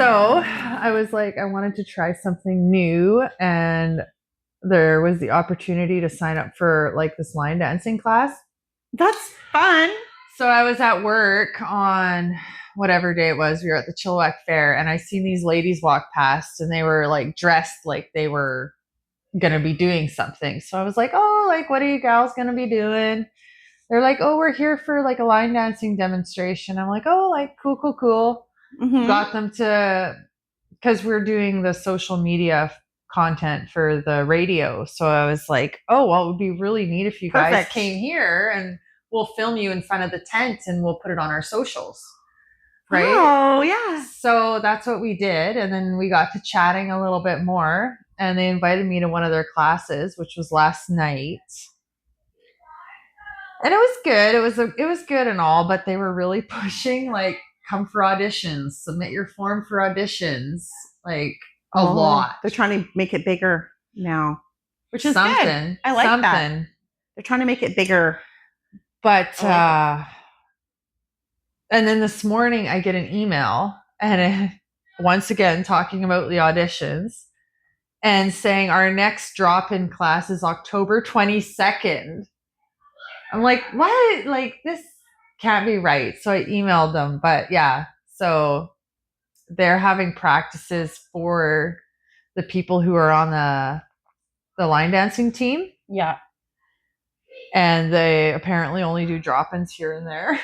So I was like, I wanted to try something new, and there was the opportunity to sign up for like this line dancing class. That's fun. So I was at work on whatever day it was. We were at the Chilliwack Fair, and I seen these ladies walk past, and they were like dressed like they were gonna be doing something. So I was like, oh, like what are you gals gonna be doing? They're like, oh, we're here for like a line dancing demonstration. I'm like, oh, like cool. Mm-hmm. Got them to, because we're doing the social media content for the radio. So I was like, oh, well, it would be really neat if you guys came here and we'll film you in front of the tent and we'll put it on our socials. Right? Oh, yeah. So that's what we did. And then we got to chatting a little bit more, and they invited me to one of their classes, which was last night. And it was good. It was good and all, but they were really pushing like, come for auditions, submit your form for auditions, like a lot. They're trying to make it bigger now, which is something. Good. I like that. They're trying to make it bigger. But and then this morning I get an email, and once again talking about the auditions and saying our next drop-in class is October 22nd. I'm like, what? Like, this can't be right. So I emailed them. But yeah, so they're having practices for the people who are on the line dancing team. Yeah. And they apparently only do drop-ins here and there.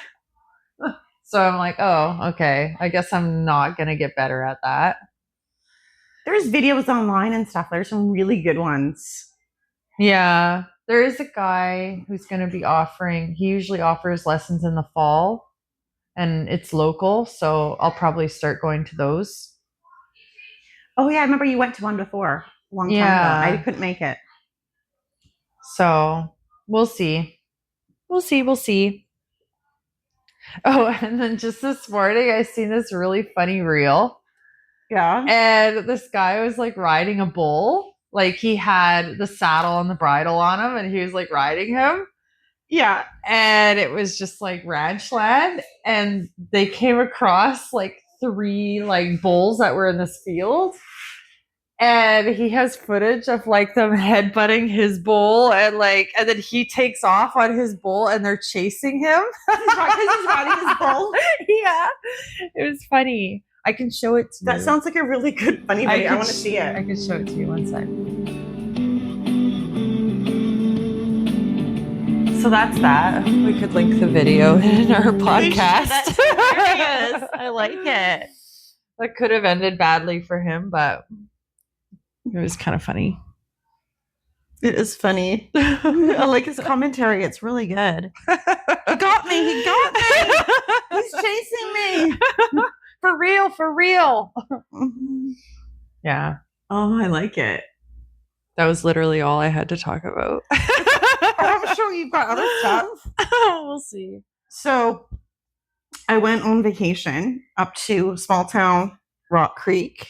So I'm like, oh, okay. I guess I'm not going to get better at that. There's videos online and stuff. There's some really good ones. Yeah. There is a guy who's going to be offering, he usually offers lessons in the fall, and it's local. So I'll probably start going to those. Oh, yeah. I remember you went to one before a long time ago. I couldn't make it. So we'll see. We'll see. Oh, and then just this morning, I seen this really funny reel. Yeah. And this guy was like riding a bull. Like, he had the saddle and the bridle on him, and he was like riding him. Yeah. And it was just like ranch land. And they came across like 3 like bulls that were in this field. And he has footage of like them headbutting his bull, and then he takes off on his bull and they're chasing him. He's riding his bull. Yeah. It was funny. I can show it to you. That sounds like a really good funny video. I want to see it. I can show it to you. One sec. So that's that. We could link the video in our podcast. That's hilarious. I like it. That could have ended badly for him, but it was kind of funny. It is funny. I like his commentary. It's really good. He got me. He's chasing me. For real. Yeah. Oh, I like it. That was literally all I had to talk about. I'm sure you've got other stuff. We'll see. So I went on vacation up to small town Rock Creek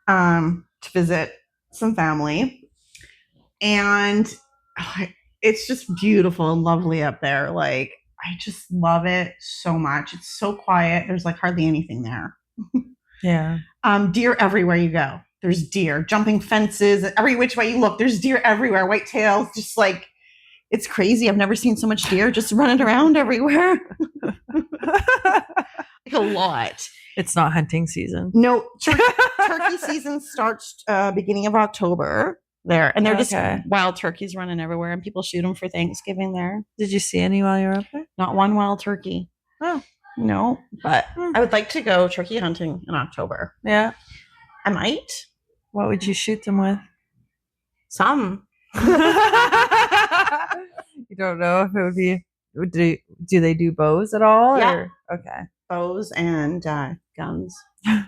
to visit some family. And it's just beautiful and lovely up there. Like, I just love it so much. It's so quiet. There's like hardly anything there. Yeah. Deer everywhere you go. There's deer jumping fences. Every which way you look, there's deer everywhere. White tails, just like, it's crazy. I've never seen so much deer just running around everywhere. Like a lot. It's not hunting season. No, turkey season starts beginning of October there. And they're just wild turkeys running everywhere, and people shoot them for Thanksgiving there. Did you see any while you were up there? Not one wild turkey. Oh. No, but I would like to go turkey hunting in October. Yeah. I might. What would you shoot them with? Some. You don't know if it would be, do they do bows at all? Yeah. Or? Okay. Bows and guns. I'll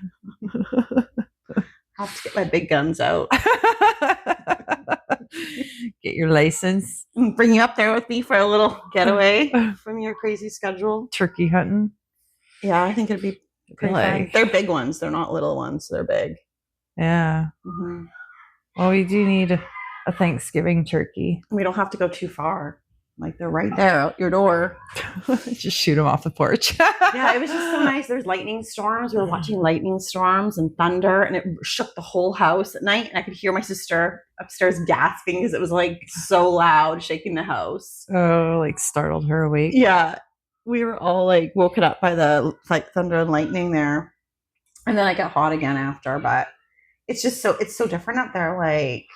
have to get my big guns out. Get your license. Bring you up there with me for a little getaway from your crazy schedule. Turkey hunting. Yeah, I think it'd be pretty fun. They're big ones. They're not little ones. They're big. Yeah. Mm-hmm. Well, we do need a Thanksgiving turkey. We don't have to go too far. Like they're right there out your door. Just shoot them off the porch. Yeah, it was just so nice. There's lightning storms. We were watching lightning storms and thunder, and it shook the whole house at night. And I could hear my sister upstairs gasping because it was like so loud, shaking the house. Oh, like startled her awake. Yeah, we were all like woken up by the like thunder and lightning there, and then I got hot again after. But it's so different up there. Like,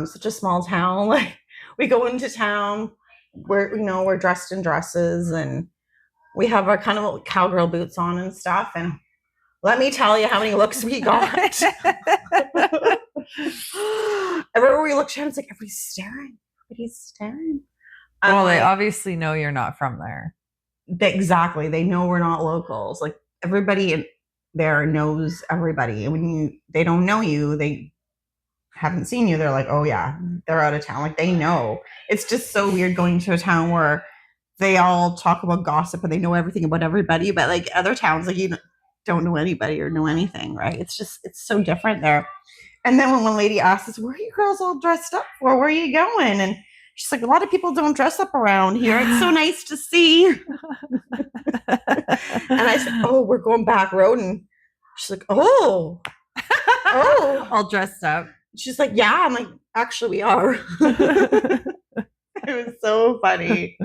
such a small town. Like we go into town, we're dressed in dresses and we have our kind of cowgirl boots on and stuff. And let me tell you how many looks we got. Everywhere we look, Shannon's like, everybody's staring. Everybody's staring. Well, they obviously know you're not from there. Exactly. They know we're not locals. Like everybody there knows everybody. And when they don't know you, they haven't seen you, they're like, oh yeah, they're out of town. Like they know. It's just so weird going to a town where they all talk about gossip and they know everything about everybody, but like other towns, like you don't know anybody or know anything, right? It's so different there. And then when one lady asks us, where are you girls all dressed up for? Where are you going? And she's like, a lot of people don't dress up around here. It's so nice to see. And I said, oh, we're going back road. And she's like, oh, all dressed up. She's like, yeah. I'm like, actually, we are. It was so funny.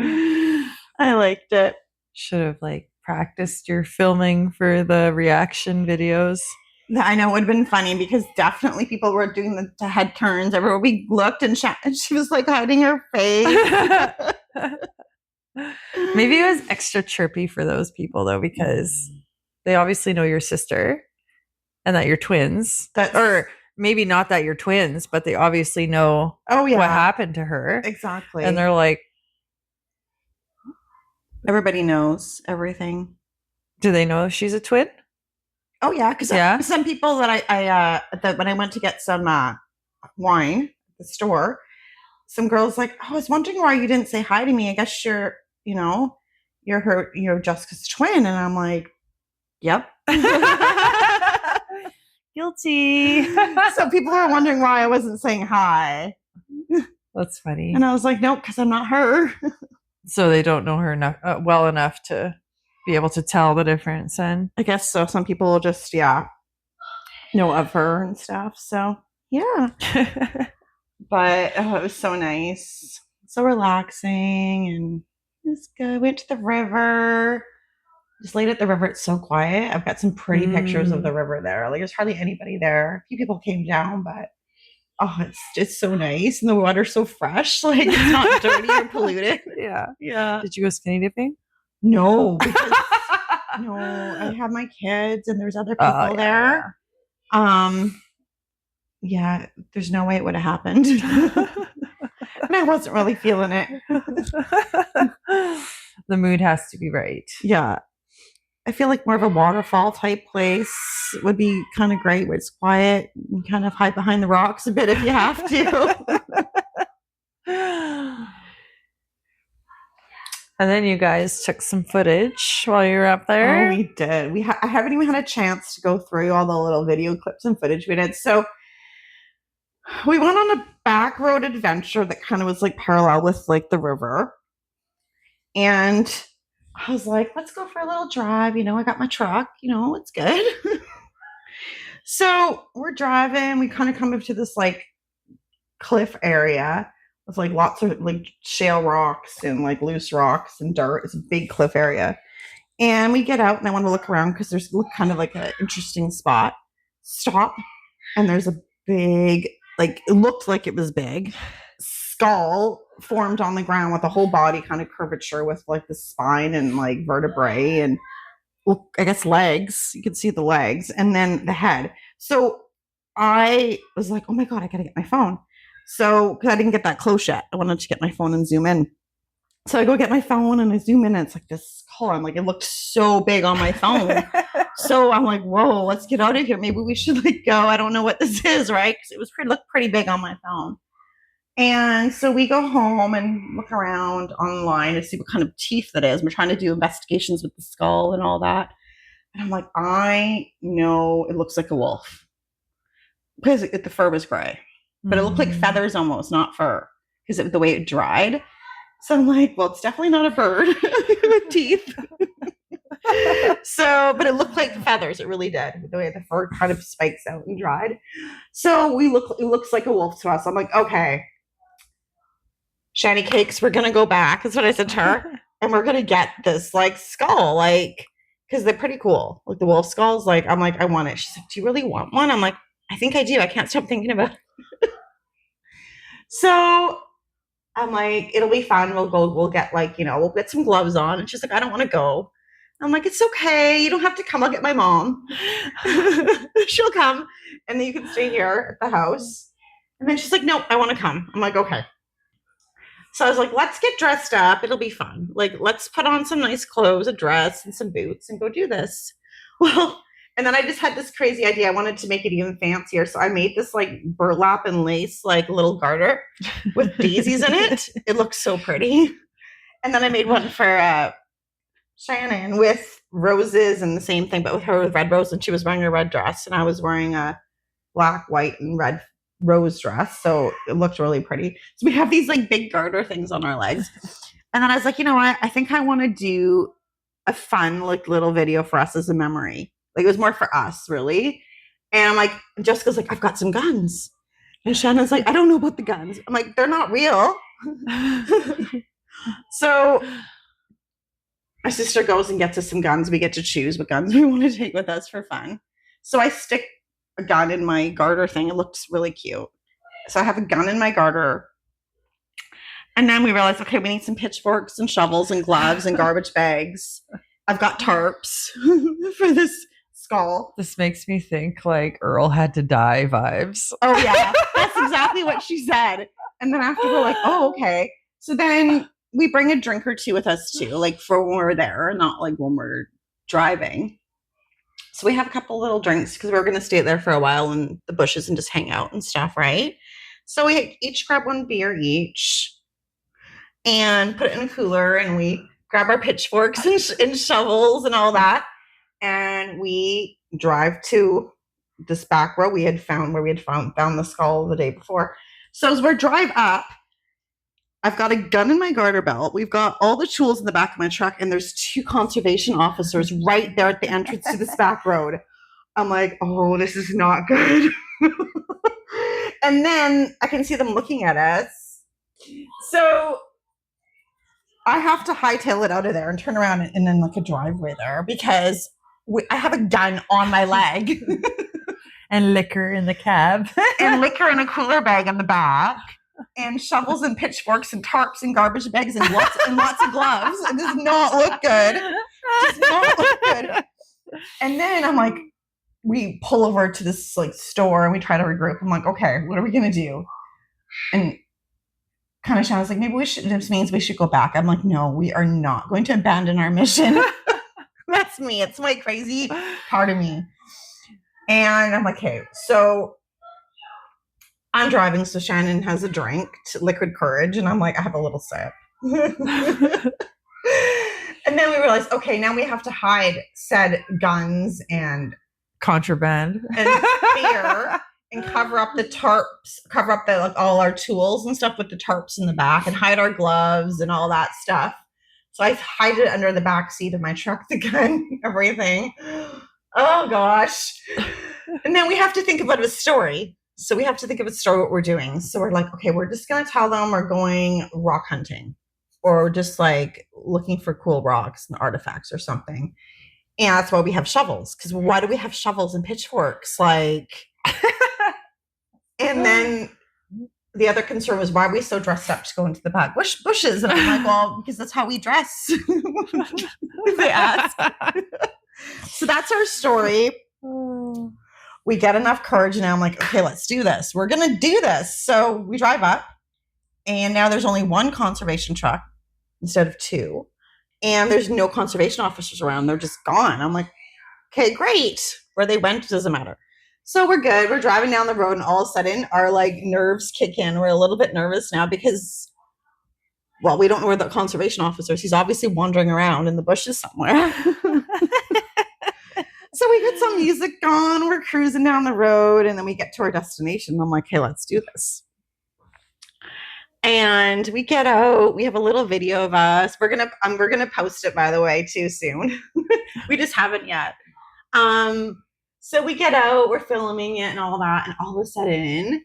I liked it. Should have like practiced your filming for the reaction videos. I know it would have been funny because definitely people were doing the head turns everywhere we looked, and she was like hiding her face. Maybe it was extra chirpy for those people though, because they obviously know your sister and that you're twins. Or maybe not that you're twins, but they obviously know what happened to her. Exactly. And they're like, everybody knows everything. Do they know if she's a twin? Oh yeah, because some people that I when I went to get some wine at the store, some girls like, oh, I was wondering why you didn't say hi to me. I guess you're Jessica's twin, and I'm like, yep. Guilty. So people are wondering why I wasn't saying hi. That's funny. And I was like, no, because I'm not her. So they don't know her well enough to be able to tell the difference. And I guess so. Some people will just know of her and stuff. So yeah. But it was so nice, so relaxing, and it was good. Went to the river. Just laid at the river. It's so quiet. I've got some pretty pictures of the river there. Like there's hardly anybody there. A few people came down, but it's just so nice, and the water's so fresh. Like it's not dirty or polluted. Yeah. Did you go skinny dipping? No, because no, I have my kids, and there's other people there. Yeah, there's no way it would have happened. And I wasn't really feeling it. The mood has to be right. Yeah. I feel like more of a waterfall type place would be kind of great where it's quiet and kind of hide behind the rocks a bit if you have to. And then you guys took some footage while you were up there. Oh, we did. I haven't even had a chance to go through all the little video clips and footage we did. So we went on a back road adventure that kind of was like parallel with like the river. And I was like, let's go for a little drive. I got my truck, it's good. So we're driving. We kind of come up to this like cliff area with like lots of like shale rocks and like loose rocks and dirt. It's a big cliff area. And we get out, and I want to look around because there's kind of like an interesting spot. Stop. And there's a big, like it looked like it was big, skull formed on the ground with a whole body kind of curvature with like the spine and like vertebrae and I guess legs. You could see the legs and then the head. So I was like, oh my God, I got to get my phone. So, because I didn't get that close yet. I wanted to get my phone and zoom in. So I go get my phone and I zoom in, and it's like this skull. I'm like, it looked so big on my phone. So I'm like, whoa, let's get out of here. Maybe we should like go. I don't know what this is, right? Because it looked pretty big on my phone. And so we go home and look around online to see what kind of teeth that is. We're trying to do investigations with the skull and all that. And I'm like, I know it looks like a wolf because the fur was gray, but it looked like feathers almost, not fur, because the way it dried. So I'm like, well, it's definitely not a bird with teeth. So, but it looked like feathers. It really did. The way the fur kind of spikes out and dried. So it looks like a wolf to us. I'm like, okay, Shani Cakes, we're gonna go back. That's what I said to her. And we're gonna get this like skull, like, because they're pretty cool. Like the wolf skulls. Like, I'm like, I want it. She's like, do you really want one? I'm like, I think I do. I can't stop thinking about it. So I'm like, it'll be fun. We'll get like, we'll get some gloves on. And she's like, I don't want to go. I'm like, it's okay. You don't have to come. I'll get my mom. She'll come. And then you can stay here at the house. And then she's like, no, I want to come. I'm like, okay. So I was like, let's get dressed up. It'll be fun. Like, let's put on some nice clothes, a dress and some boots and go do this. Well, and then I just had this crazy idea. I wanted to make it even fancier. So I made this like burlap and lace, like little garter with daisies in it. It looked so pretty. And then I made one for Shannon with roses and the same thing, but with her with red rose. And she was wearing a red dress and I was wearing a black, white, and red rose dress. So it looked really pretty. So we have these like big garter things on our legs. And then I was like, you know what? I think I want to do a fun like little video for us as a memory. Like it was more for us, really. And I'm like, Jessica's like, I've got some guns. And Shannon's like, I don't know about the guns. I'm like, they're not real. So my sister goes and gets us some guns. We get to choose what guns we want to take with us for fun. So I stick a gun in my garter thing. It looks really cute. So I have a gun in my garter. And then we realized, okay, we need some pitchforks and shovels and gloves and garbage bags. I've got tarps for this skull. This makes me think like Earl had to die vibes. Oh, yeah. That's exactly what she said. And then after we're like, oh, okay. So then we bring a drink or two with us too, like for when we're there, not like when we're driving. So we have a couple little drinks because we're going to stay there for a while in the bushes and just hang out and stuff, right? So we each grab one beer each and put it in a cooler, and we grab our pitchforks and shovels and all that. And we drive to this back road we had found where we had found the skull the day before. So as we're drive up, I've got a gun in my garter belt. We've got all the tools in the back of my truck, and there's 2 conservation officers right there at the entrance to this back road. I'm like, oh, this is not good. And then I can see them looking at us. So I have to hightail it out of there and turn around and then like a driveway there because I have a gun on my leg. And liquor in the cab. And liquor in a cooler bag in the back. And shovels and pitchforks and tarps and garbage bags and lots of gloves. It does not look good. It does not look good. And then I'm like, we pull over to this like store and we try to regroup. I'm like, okay, what are we gonna do? And kind of Shannon's like, maybe this means we should go back. I'm like, no, we are not going to abandon our mission. That's me. It's my crazy part of me. And I'm like, okay, so I'm driving, so Shannon has a drink, liquid courage, and I'm like, I have a little sip. And then we realized, okay, now we have to hide said guns and contraband and beer and cover up the tarps, cover up the like all our tools and stuff with the tarps in the back and hide our gloves and all that stuff. So I hide it under the back seat of my truck, the gun, everything. Oh gosh. And then we have to think about a story. So we have to think of a story what we're doing. So we're like, okay, we're just going to tell them we're going rock hunting or just like looking for cool rocks and artifacts or something. And that's why we have shovels. Because why do we have shovels and pitchforks? Like, and then the other concern was, why are we so dressed up to go into the back bushes? And I'm like, well, because that's how we dress. They ask. So that's our story. We get enough courage and now I'm like, okay, let's do this. We're going to do this. So we drive up and now there's only 1 conservation truck instead of 2. And there's no conservation officers around. They're just gone. I'm like, okay, great. Where they went doesn't matter. So we're good. We're driving down the road and all of a sudden our like nerves kick in. We're a little bit nervous now because, well, we don't know where the conservation officer is. He's obviously wandering around in the bushes somewhere. So we get some music on, we're cruising down the road, and then we get to our destination. I'm like, hey, let's do this. And we get out. We have a little video of us. We're gonna post it, by the way, too soon. We just haven't yet. So we get out. We're filming it and all that, and all of a sudden,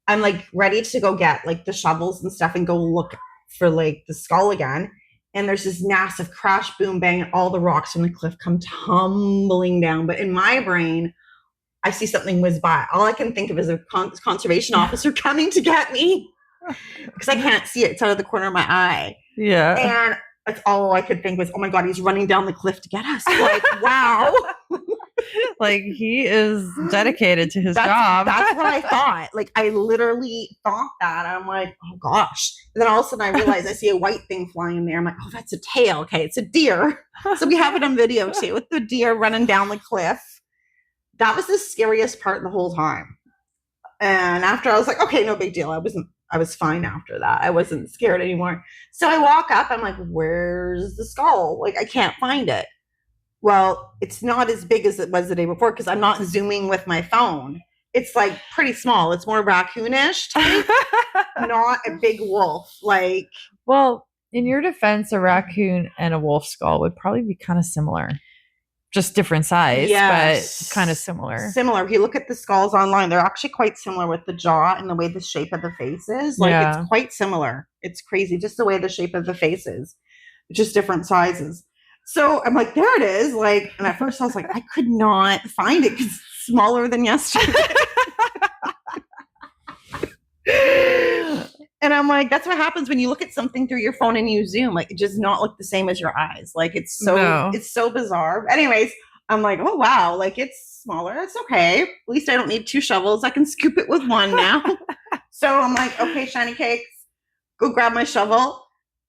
I'm like ready to go get like the shovels and stuff and go look for like the skull again. And there's this massive crash, boom, bang, and all the rocks from the cliff come tumbling down. But in my brain, I see something whiz by. All I can think of is a conservation officer coming to get me because I can't see it. It's out of the corner of my eye. Yeah. And that's all I could think was, oh my God, he's running down the cliff to get us. Like, wow. Like, he is dedicated to his job. That's what I thought. Like, I literally thought that. I'm like, oh gosh. And then all of a sudden I realized I see a white thing flying in there. I'm like, oh, that's a tail. Okay, it's a deer. So we have it on video too, with the deer running down the cliff. That was the scariest part the whole time. And after I was like, okay, no big deal. I was fine after that. I wasn't scared anymore. So I walk up. I'm like, where's the skull? Like, I can't find it. Well, it's not as big as it was the day before because I'm not zooming with my phone. It's like pretty small. It's more raccoonish type, not a big wolf. Like, well, in your defense, a raccoon and a wolf skull would probably be kind of similar. Just different size, yes, but kind of similar. Similar. If you look at the skulls online, they're actually quite similar with the jaw and the way the shape of the face is. Like, yeah, it's quite similar. It's crazy. Just the way the shape of the face is. Just different sizes. So I'm like, there it is. Like, and at first I was like, I could not find it because it's smaller than yesterday. And I'm like, that's what happens when you look at something through your phone and you zoom. Like, it does not look the same as your eyes. Like, it's so bizarre. But anyways, I'm like, oh wow, like it's smaller. It's okay. At least I don't need 2 shovels. I can scoop it with one now. So I'm like, okay, Shiny Cakes, go grab my shovel.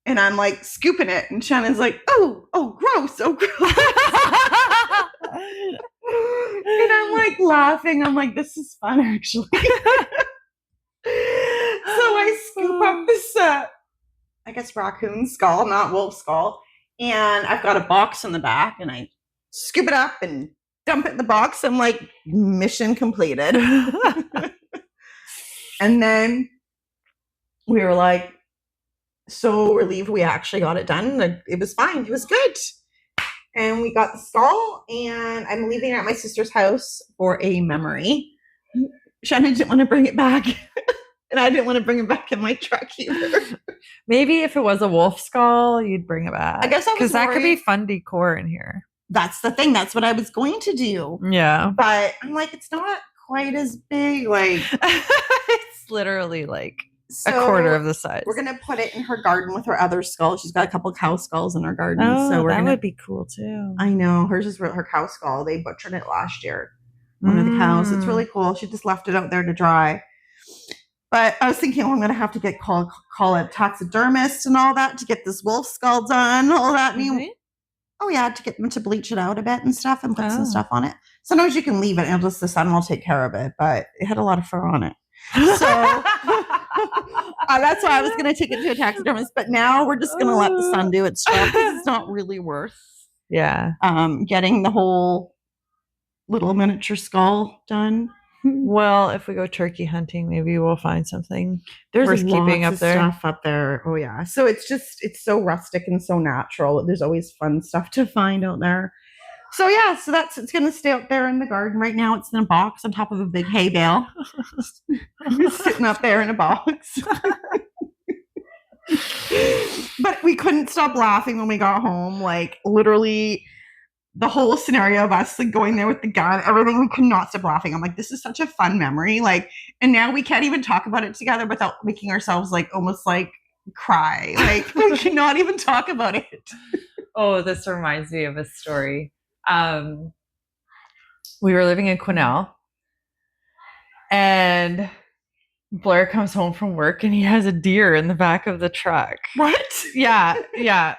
And I'm like scooping it. And Shannon's like, oh, gross, oh, gross. And I'm like laughing. I'm like, this is fun, actually. So I scoop up this, I guess, raccoon skull, not wolf skull. And I've got a box in the back. And I scoop it up and dump it in the box. I'm like, mission completed. And then we were like, so relieved we actually got it done. It was fine. It was good. And we got the skull, and I'm leaving it at my sister's house for a memory. Shannon didn't want to bring it back. And I didn't want to bring it back in my truck either. Maybe if it was a wolf skull, you'd bring it back. I guess because that could be fun decor in here. That's the thing. That's what I was going to do. Yeah. But I'm like, it's not quite as big. Like, it's literally like a quarter of the size. We're going to put it in her garden with her other skull. She's got a couple cow skulls in her garden. Oh, so that would be cool too. I know. Hers is her cow skull. They butchered it last year. One of the cows. It's really cool. She just left it out there to dry. But I was thinking, I'm going to have to call a taxidermist and all that to get this wolf skull done, all that. Mm-hmm. Oh, yeah, to get them to bleach it out a bit and stuff and put some stuff on it. Sometimes you can leave it and just the sun will take care of it, but it had a lot of fur on it. So that's why I was going to take it to a taxidermist. But now we're just going to let the sun do its job because it's not really worth getting the whole little miniature skull done. Well, if we go turkey hunting, maybe we'll find something worth keeping up there. Stuff up there. Oh yeah. So it's so rustic and so natural. There's always fun stuff to find out there. So yeah, so it's gonna stay out there in the garden. Right now it's in a box on top of a big hay bale. It's sitting up there in a box. But we couldn't stop laughing when we got home. Like literally the whole scenario of us like going there with the gun, everything, we could not stop laughing. I'm like, this is such a fun memory. Like, and now we can't even talk about it together without making ourselves like almost like cry. Like we cannot even talk about it. Oh, this reminds me of a story. We were living in Quesnel, and Blair comes home from work and he has a deer in the back of the truck. What? Yeah.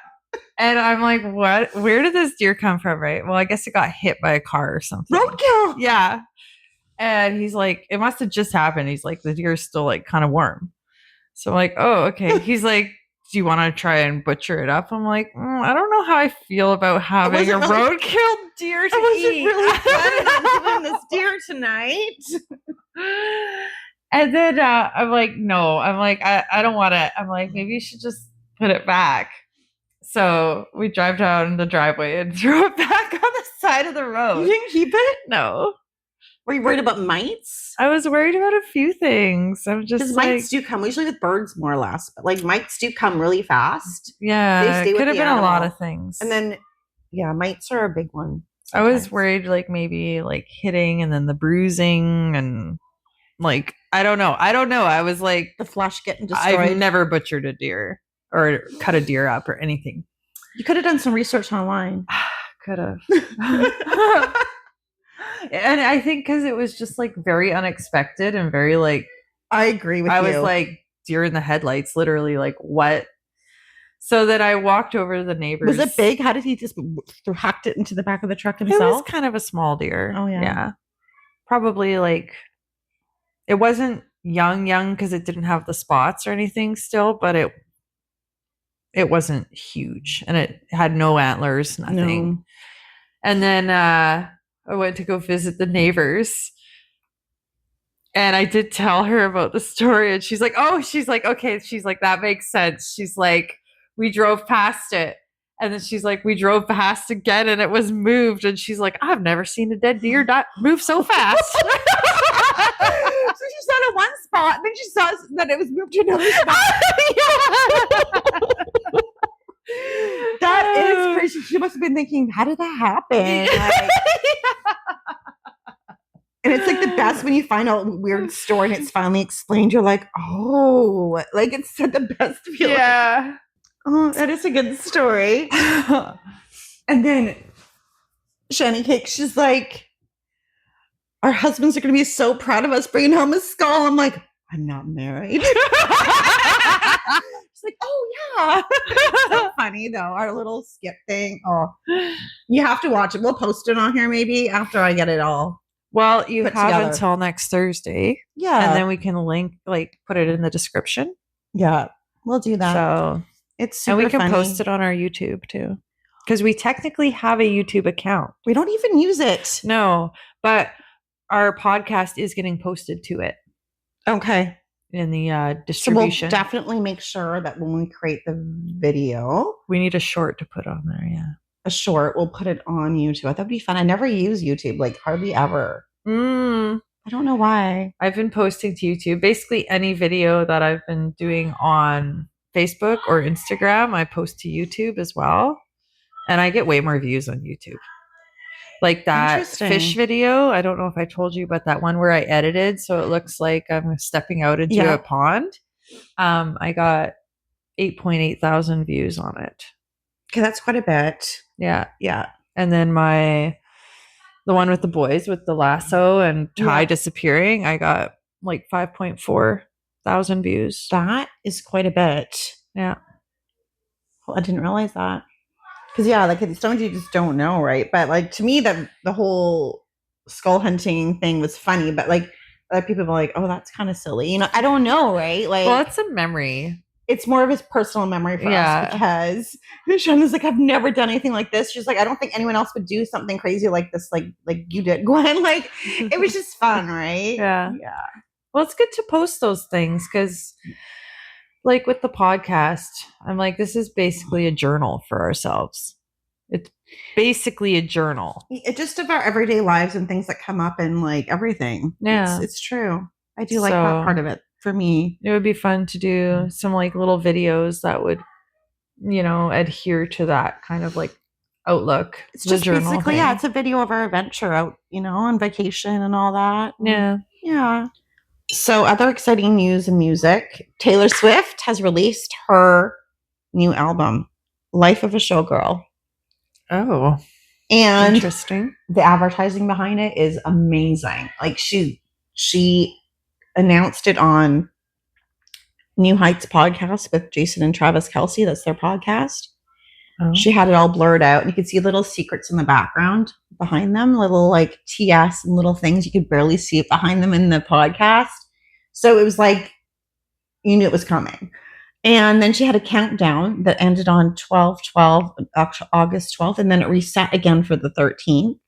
And I'm like, what? Where did this deer come from, right? Well, I guess it got hit by a car or something. Roadkill! Yeah. And he's like, it must have just happened. He's like, the deer's still like kind of warm. So I'm like, oh, okay. He's like, do you want to try and butcher it up? I'm like, I don't know how I feel about having a roadkill deer to eat. Really planning on doing this deer tonight. And then I'm like, no, I'm like, I don't want it. I'm like, maybe you should just put it back. So we drive down the driveway and throw it back on the side of the You road. didn't keep it? No. Were you worried about mites? I was worried about a few things. I'm just Because like, mites do come, usually with birds more or less, but like mites do come really fast. yeah, They stay it with could have the been a lot animal. of things. And then, yeah, mites are a big one. I was sometimes. worried, like maybe like hitting and then the bruising and like I don't know. I was like, The flesh getting destroyed. I've never butchered a deer or cut a deer up or anything. You could have done some research online. Could have. And I think because it was just like very unexpected and very like I agree with you. I was like deer in the headlights, literally like what? So then I walked over to the neighbors. Was it big? How did he just hacked it into the back of the truck himself? It was kind of a small deer. Oh, yeah. Yeah. Probably like it wasn't young because it didn't have the spots or anything still, but it wasn't huge and it had no antlers, nothing. No. And then I went to go visit the neighbors. And I did tell her about the story and she's like, okay. She's like, that makes sense. She's like, we drove past it. And then she's like, we drove past again and it was moved. And she's like, I've never seen a dead deer not move so fast. So she saw it at one spot, and then she saw that it was moved to another spot. That is crazy. She must have been thinking, how did that happen? Like, and it's like the best when you find out a weird story and it's finally explained. You're like, oh, like it's the best feeling. Yeah. Oh, that is a good story. And then Shani Cake, she's like, our husbands are going to be so proud of us bringing home a skull. I'm like, I'm not married. She's like, oh, yeah. So funny, though. Our little skip thing. Oh, you have to watch it. We'll post it on here maybe after I get it all. Well, you Put have together. until next Thursday. Yeah. And then we can put it in the description. Yeah, we'll do that. So it's super and we can funny. post it on our YouTube too. Because we technically have a YouTube account. We don't even use it. No, but our podcast is getting posted to it Okay. in the So distribution. we'll definitely make sure that when we create the video, We need a short to put on there, yeah. a short, we'll put it on YouTube. I thought it'd be fun. I never use YouTube, like hardly ever. I don't know why. I've been posting to YouTube. Basically, any video that I've been doing on Facebook or Instagram, I post to YouTube as well. And I get way more views on YouTube. Like that Interesting. fish video. I don't know if I told you about that one where I edited so it looks like I'm stepping out into a pond. I got 8.8 thousand views on it. Okay, that's quite a bit. Yeah. Yeah. And then the one with the boys with the lasso and Ty disappearing, I got like 5.4 thousand views. That is quite a bit. Yeah. Well, I didn't realize that. Because, yeah, like sometimes you just don't know, right? But, like, to me, that the whole skull hunting thing was funny. But, like, other people are like, oh, that's kind of silly. You know, I don't know, right? Like, Well, it's a memory. It's more of his personal memory for us because Shauna's like, I've never done anything like this. She's like, I don't think anyone else would do something crazy like this, like you did, Gwen. Like, it was just fun, right? Yeah. Well, it's good to post those things because, like with the podcast, I'm like, this is basically a journal for ourselves. It's basically a journal. It's just of our everyday lives and things that come up and like everything. Yeah. It's true. I do like that part of it. For me, it would be fun to do some like little videos that would, adhere to that kind of like outlook. It's just basically, it's a video of our adventure out, on vacation and all that. Yeah. So other exciting news in music, Taylor Swift has released her new album, Life of a Showgirl. Oh, and interesting. The advertising behind it is amazing. Like she announced it on New Heights podcast with Jason and Travis Kelce. That's their podcast. Oh. She had it all blurred out and you could see little secrets in the background behind them, little like TS and little things. You could barely see it behind them in the podcast. So it was like, you knew it was coming. And then she had a countdown that ended on August 12th. And then it reset again for the 13th.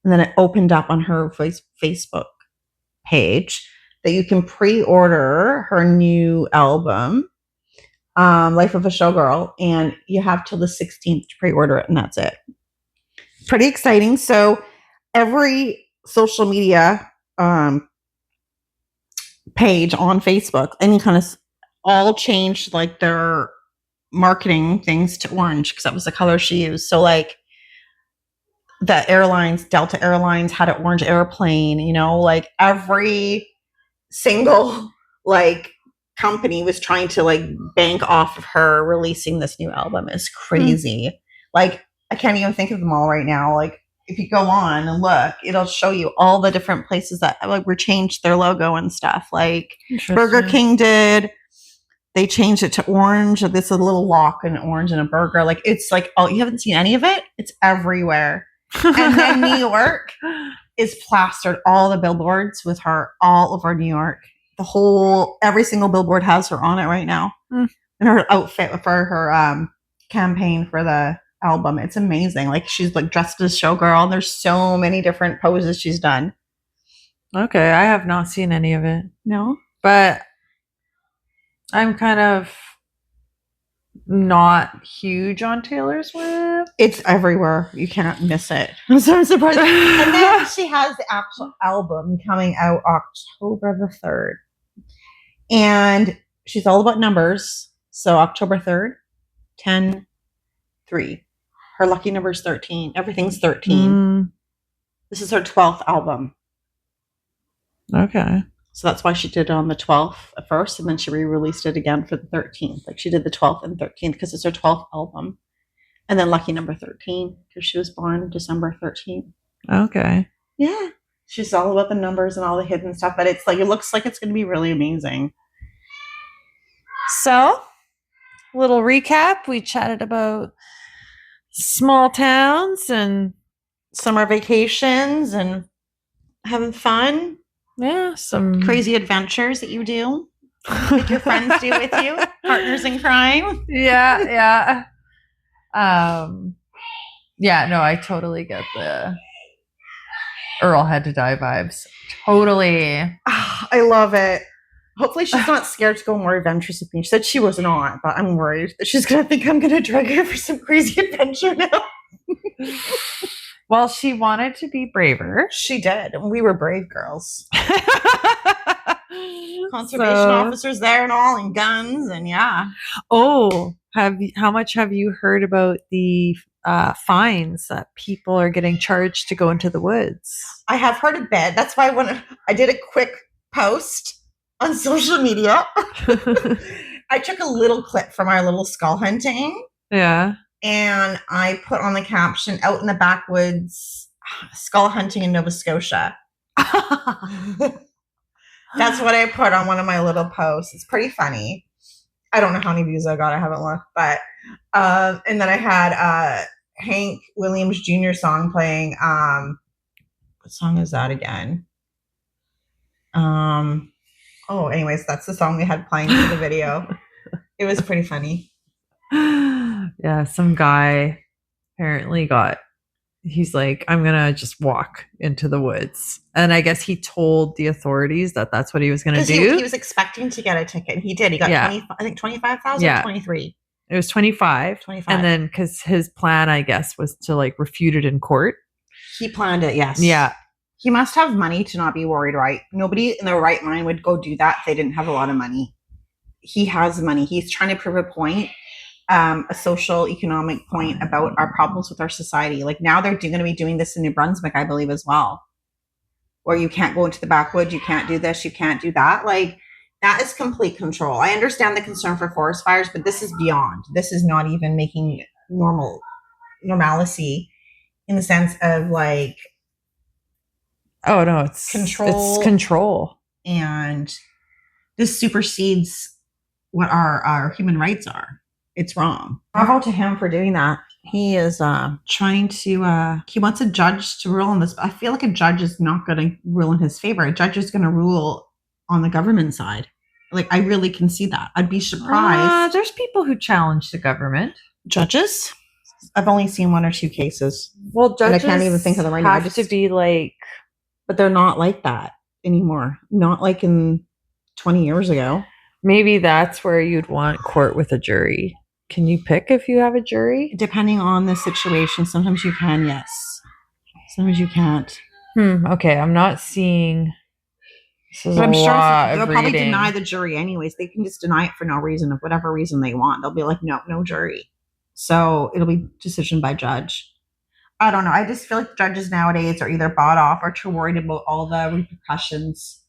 And then it opened up on her Facebook page. that you can pre-order her new album, Life of a Showgirl, and you have till the 16th to pre-order it, and that's it. Pretty exciting. So every social media page on Facebook, any kind of, all changed like their marketing things to orange because that was the color she used. So like the airlines, Delta Airlines had an orange airplane, you know, like every single like company was trying to like bank off of her releasing this new album. Is crazy. Like I can't even think of them all right now. Like if you go on and look, it'll show you all the different places that like were changed their logo and stuff. Like Burger King did. They changed it to orange. This is a little lock and orange and a burger. Like it's like, oh, you haven't seen any of it? It's everywhere. And then New York is plastered, all the billboards with her all over New York. Every single billboard has her on it right now. And her outfit for her campaign for the album. It's amazing. Like she's like dressed as showgirl. There's so many different poses she's done. Okay, I have not seen any of it. No? But I'm kind of not huge on Taylor Swift. It's everywhere. You can't miss it. I'm so surprised. And then she has the actual album coming out October the 3rd. And she's all about numbers. So October 3rd, 10, 3. Her lucky number is 13. Everything's 13. This is her 12th album. Okay. So that's why she did it on the 12th at first, and then she re-released it again for the 13th. Like she did the 12th and 13th because it's her 12th album. And then lucky number 13 because she was born December 13th. Okay. Yeah. She's all about the numbers and all the hidden stuff, but it's like it looks like it's going to be really amazing. So, little recap. We chatted about small towns and summer vacations and having fun. Yeah, some crazy adventures that you do, like your friends do with you, partners in crime. Yeah. Yeah, no, I totally get the Earl had to die vibes. Totally. I love it. Hopefully she's not scared to go more adventurous with me. She said she was not, but I'm worried that she's going to think I'm going to drag her for some crazy adventure now. Well, she wanted to be braver. She did. We were brave girls. Conservation officers there and all, and guns, and yeah. Oh, how much have you heard about the fines that people are getting charged to go into the woods? I have heard a bit. That's why when I did a quick post on social media, I took a little clip from our little skull hunting. Yeah. And I put on the caption, out in the backwoods, skull hunting in Nova Scotia. That's what I put on one of my little posts. It's pretty funny. I don't know how many views I got. I haven't looked. But, and then I had Hank Williams Jr. song playing. What song is that again? Anyways, that's the song we had playing for the video. It was pretty funny. Yeah, some guy apparently he's like, I'm gonna just walk into the woods, and I guess he told the authorities that that's what he was gonna do. He was expecting to get a ticket, and he did. He got 25,000, 23. It was 25, and then because his plan, I guess, was to like refute it in court. He planned it, yes. Yeah, he must have money to not be worried, right? Nobody in their right mind would go do that if they didn't have a lot of money. He has money. He's trying to prove a point. A social economic point about our problems with our society. Like now they're going to be doing this in New Brunswick, I believe, as well, where you can't go into the backwoods, you can't do this, you can't do that. Like that is complete control. I understand the concern for forest fires, but this is beyond. This is not even making normalcy in the sense of like, oh no, it's control, and this supersedes what our human rights are. It's wrong. Bravo to him for doing that. He is trying to, he wants a judge to rule on this. But I feel like a judge is not going to rule in his favor. A judge is going to rule on the government side. Like, I really can see that. I'd be surprised. There's people who challenge the government. Judges? I've only seen one or two cases. Well, judges and I can't even think of them right now. Have to be like... But they're not like that. anymore. Not like in 20 years ago. Maybe that's where you'd want court with a jury. Can you pick if you have a jury? Depending on the situation, sometimes you can, yes. Sometimes you can't. Okay, I'm not seeing. This is But I'm sure they'll probably deny the jury anyways. They can just deny it for no reason, of whatever reason they want. They'll be like, no jury. So it'll be decision by judge. I don't know. I just feel like judges nowadays are either bought off or too worried about all the repercussions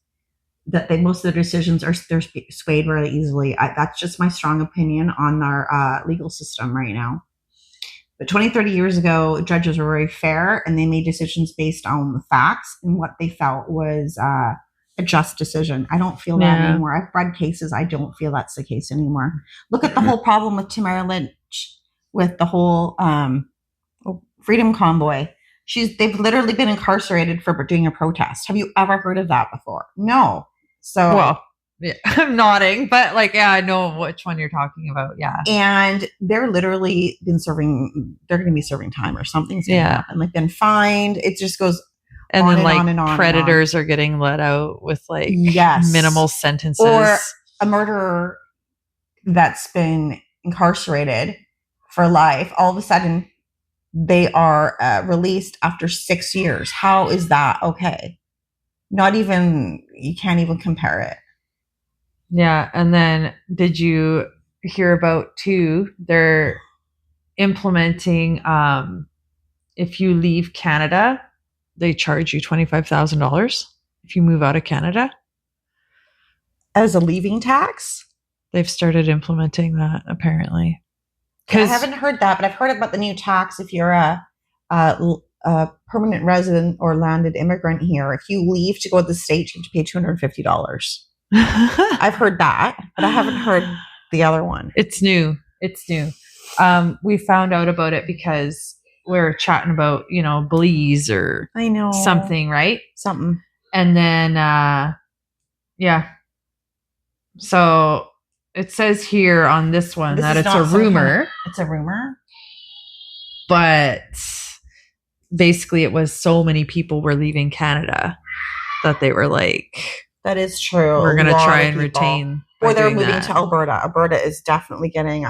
that most of their decisions they're swayed really easily. That's just my strong opinion on our legal system right now. But 20, 30 years ago, judges were very fair and they made decisions based on the facts and what they felt was a just decision. I don't feel that anymore. I've read cases. I don't feel that's the case anymore. Look at the whole problem with Tamara Lynch with the whole Freedom Convoy. They've literally been incarcerated for doing a protest. Have you ever heard of that before? No. So, well, yeah, I'm nodding, but I know which one you're talking about. Yeah. And they're literally they're going to be serving time or something's going to happen. Been fined. It just goes and on then and on and on. Predators are getting let out with minimal sentences. Or a murderer that's been incarcerated for life, all of a sudden they are released after 6 years. How is that okay? You can't even compare it. Yeah. And then did you hear about too, they're implementing, if you leave Canada, they charge you $25,000 if you move out of Canada. As a leaving tax? They've started implementing that apparently. I haven't heard that, but I've heard about the new tax if you're a permanent resident or landed immigrant here. If you leave to go to the States, you have to pay $250. I've heard that, but I haven't heard the other one. It's new. We found out about it because we're chatting about, Belize or something, right? Something. And then, so it says here on this one that it's a rumor. It's a rumor. But basically it was so many people were leaving Canada that they were like, that is true. We're going to try and retain. Or they're moving to Alberta. Alberta is definitely getting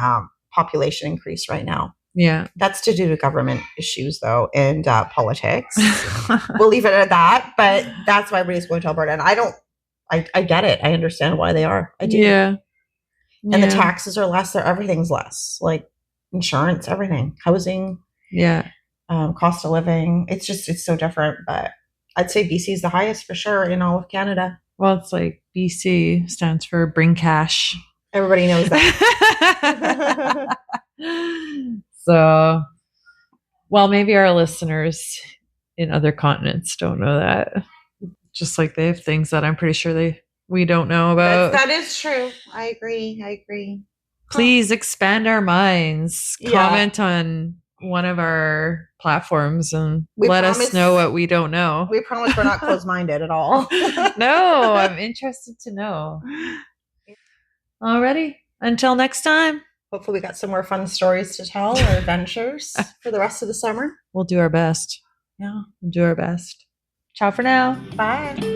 population increase right now. Yeah. That's to do to government issues, though, and politics. We'll leave it at that. But that's why everybody's going to Alberta. And I get it. I understand why they are. I do. Yeah. And the taxes are less. Everything's less. Like insurance, everything. Housing. Yeah. Cost of living. It's so different. But I'd say BC is the highest for sure in all of Canada. Well, it's BC stands for bring cash. Everybody knows that. So, well, maybe our listeners in other continents don't know that. Just like they have things that I'm pretty sure we don't know about. That is true. I agree. Please expand our minds. Comment on one of our platforms and let us know what we don't know. We promise we're not closed-minded at all. No, I'm interested to know. Alrighty. Until next time. Hopefully we got some more fun stories to tell or adventures for the rest of the summer. We'll do our best. Yeah. We'll do our best. Ciao for now. Bye.